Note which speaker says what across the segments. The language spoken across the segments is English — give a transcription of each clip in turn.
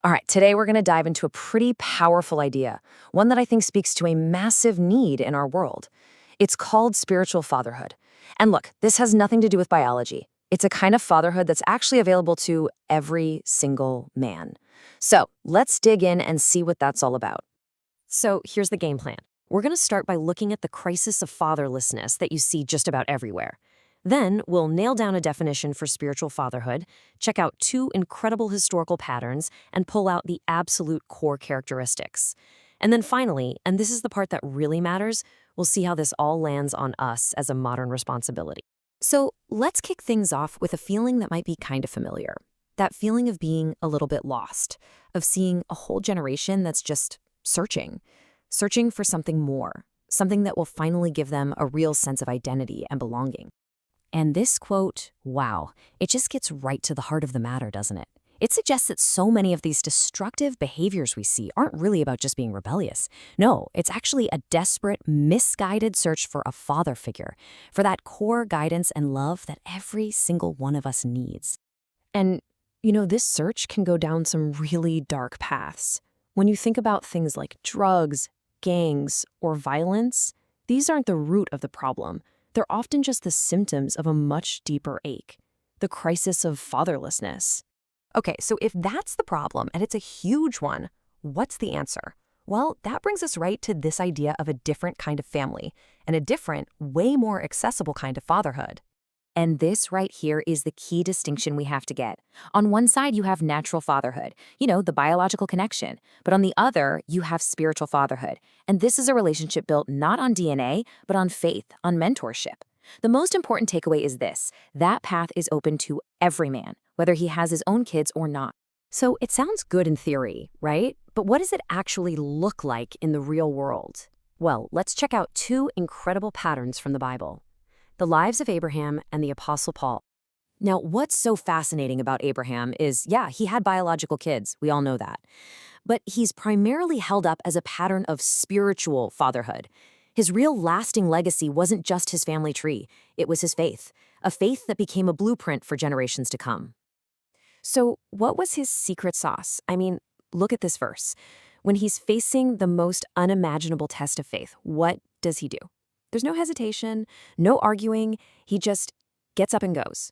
Speaker 1: All right, today we're going to dive into a pretty powerful idea, one that I think speaks to a massive need in our world. It's called spiritual fatherhood. And look, this has nothing to do with biology. It's a kind of fatherhood that's actually available to every single man. So let's dig in and see what that's all about. So here's the game plan. We're going to start by looking at the crisis of fatherlessness that you see just about everywhere. Then we'll nail down a definition for spiritual fatherhood, check out two incredible historical patterns, and pull out the absolute core characteristics. And then finally, and this is the part that really matters, we'll see how this all lands on us as a modern responsibility. So let's kick things off with a feeling that might be kind of familiar. That feeling of being a little bit lost, of seeing a whole generation that's just searching for something more, something that will finally give them a real sense of identity and belonging. And this quote, wow, it just gets right to the heart of the matter, doesn't it? It suggests that so many of these destructive behaviors we see aren't really about just being rebellious. No, it's actually a desperate, misguided search for a father figure, for that core guidance and love that every single one of us needs. And, this search can go down some really dark paths. When you think about things like drugs, gangs, or violence, these aren't the root of the problem. They're often just the symptoms of a much deeper ache, the crisis of fatherlessness. Okay, so if that's the problem, and it's a huge one, what's the answer? Well, that brings us right to this idea of a different kind of family, and a different, way more accessible kind of fatherhood. And this right here is the key distinction we have to get. On one side, you have natural fatherhood, the biological connection. But on the other, you have spiritual fatherhood. And this is a relationship built not on DNA, but on faith, on mentorship. The most important takeaway is this: that path is open to every man, whether he has his own kids or not. So it sounds good in theory, right? But what does it actually look like in the real world? Well, let's check out two incredible patterns from the Bible: the lives of Abraham and the Apostle Paul. Now, what's so fascinating about Abraham is, yeah, he had biological kids. We all know that. But he's primarily held up as a pattern of spiritual fatherhood. His real lasting legacy wasn't just his family tree. It was his faith, a faith that became a blueprint for generations to come. So what was his secret sauce? I mean, look at this verse. When he's facing the most unimaginable test of faith, what does he do? There's no hesitation, no arguing. He just gets up and goes.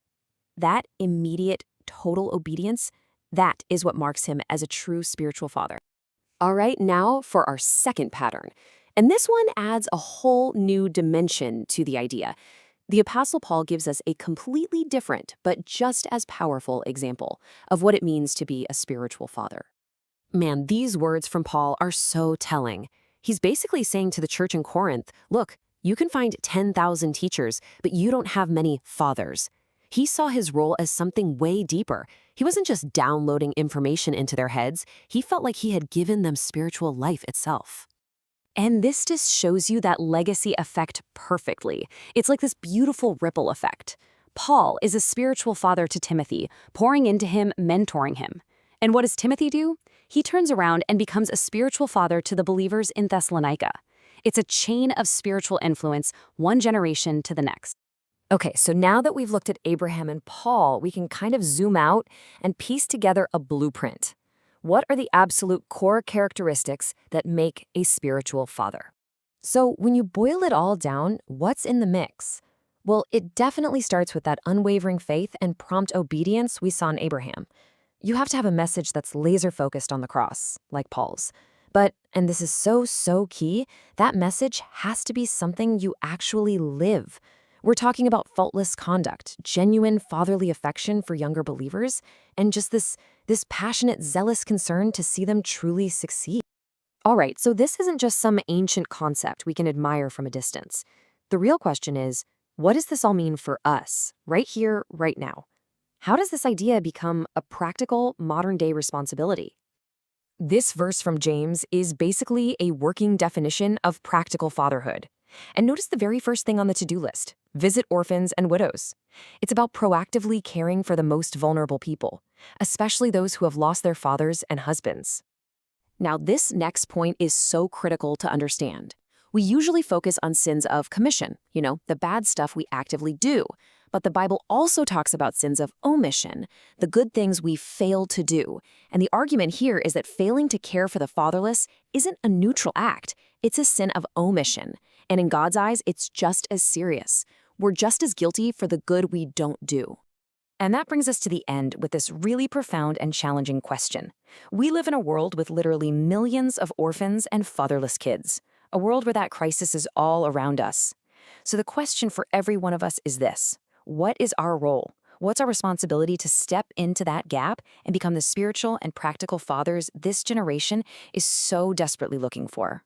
Speaker 1: That immediate, total obedience, that is what marks him as a true spiritual father. All right, now for our second pattern. And this one adds a whole new dimension to the idea. The Apostle Paul gives us a completely different, but just as powerful example of what it means to be a spiritual father. Man, these words from Paul are so telling. He's basically saying to the church in Corinth, look, you can find 10,000 teachers, but you don't have many fathers. He saw his role as something way deeper. He wasn't just downloading information into their heads. He felt like he had given them spiritual life itself. And this just shows you that legacy effect perfectly. It's like this beautiful ripple effect. Paul is a spiritual father to Timothy, pouring into him, mentoring him. And what does Timothy do? He turns around and becomes a spiritual father to the believers in Thessalonica. It's a chain of spiritual influence, one generation to the next. Okay, so now that we've looked at Abraham and Paul, we can kind of zoom out and piece together a blueprint. What are the absolute core characteristics that make a spiritual father? So when you boil it all down, what's in the mix? Well, it definitely starts with that unwavering faith and prompt obedience we saw in Abraham. You have to have a message that's laser-focused on the cross, like Paul's. But, and this is so key, that message has to be something you actually live. We're talking about faultless conduct, genuine fatherly affection for younger believers, and just this passionate, zealous concern to see them truly succeed. All right, so this isn't just some ancient concept we can admire from a distance. The real question is, what does this all mean for us, right here, right now? How does this idea become a practical, modern-day responsibility? This verse from James is basically a working definition of practical fatherhood. And notice the very first thing on the to-do list: visit orphans and widows. It's about proactively caring for the most vulnerable people, especially those who have lost their fathers and husbands. Now, this next point is so critical to understand. We usually focus on sins of commission, the bad stuff we actively do. But the Bible also talks about sins of omission, the good things we fail to do. And the argument here is that failing to care for the fatherless isn't a neutral act, it's a sin of omission. And in God's eyes, it's just as serious. We're just as guilty for the good we don't do. And that brings us to the end with this really profound and challenging question. We live in a world with literally millions of orphans and fatherless kids, a world where that crisis is all around us. So the question for every one of us is this: what is our role? What's our responsibility to step into that gap and become the spiritual and practical fathers this generation is so desperately looking for?